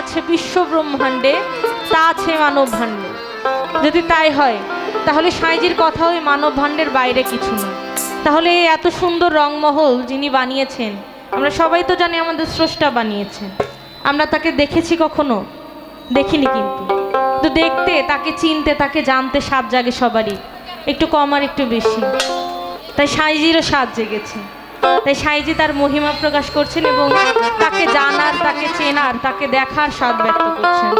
আছে বিশ্ব ব্রহ্মাণ্ডে তা আছে মানব ভাণ্ডে। যদি তাই হয় তাহলে সাঁইজির কথা ওই মানব ভাণ্ডের বাইরে কিছু না। তাহলে এই এত সুন্দর রংমহল যিনি বানিয়েছেন, আমরা সবাই তো জানি আমাদের স্রষ্টা বানিয়েছেন। আমরা তাকে দেখেছি কখনো? দেখিনি, কিন্তু দেখতে, তাকে চিনতে, তাকে জানতে স্বাদ জাগে সবারই, একটু কম আর একটু বেশি। তাই সাঁইজিরও স্বাদ জেগেছে। তাই সাঁইজি তার মহিমা প্রকাশ করছেন এবং তাকে জানার, তাকে চেনার, তাকে দেখার স্বাদ ব্যক্ত করছেন।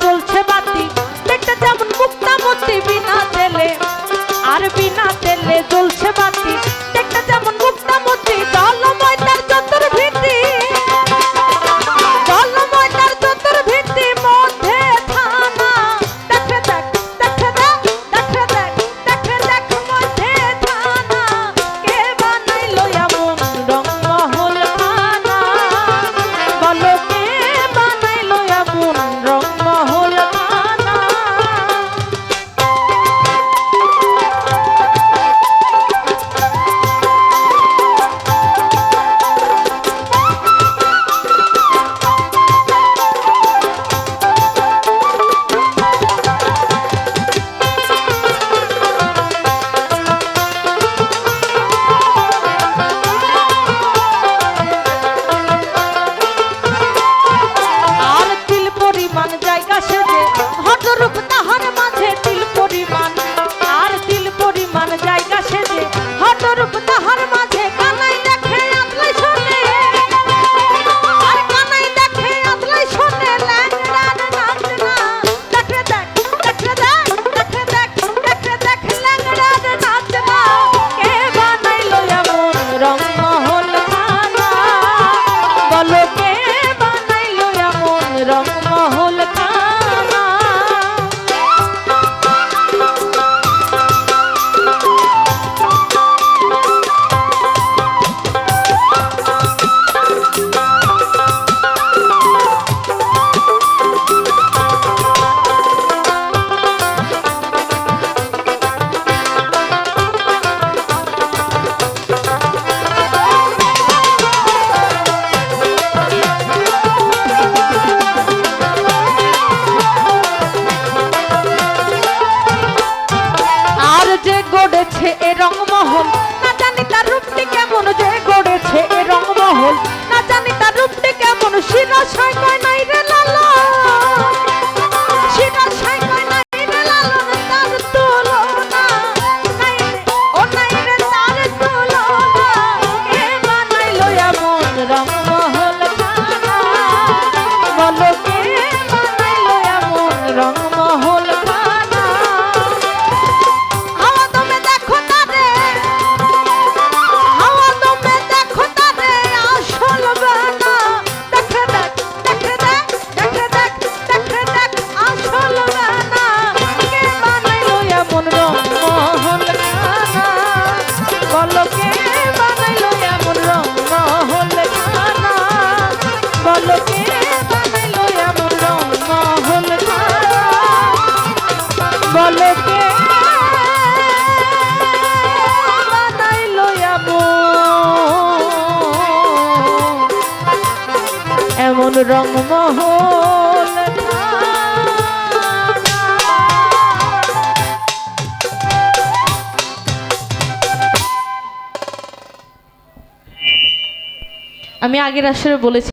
জ্বলছে বাতি দেখতে যেমন মুক্তামতি, বিনা তেলে আর বিনা তেলে জ্বলছে বাতি দেখতে যেমন মুক্তামতি। জলময় তার চতুর্ভিত্তি, জলময় তার চতুর্ভিত্তি, মধ্যে থানা। দেখে দেখ, দেখে দেখ, দেখে দেখ, দেখে দেখ, মধ্যে থানা। কে বানাইলো এমন রংমহল খানা? বলো কে বানাইলো এমন রংমহল? এ রংমহল না জানি তার রূপটি কেমন, যে গড়েছে এ রংমহল না জানি তার রূপটি কেমন। শিরা সাই কয় নাই রে লালন, শিরা সাই কয় নাই রে লালন, তার তুলনা নাই রে, ও নাই রে তার তুলনা। কে বানাইলো এমন রংমহল খানা? বলো কে বানাইলো এমন রংমহল খানা? এমন রংমহল আমি আগের আসরে বলেছি।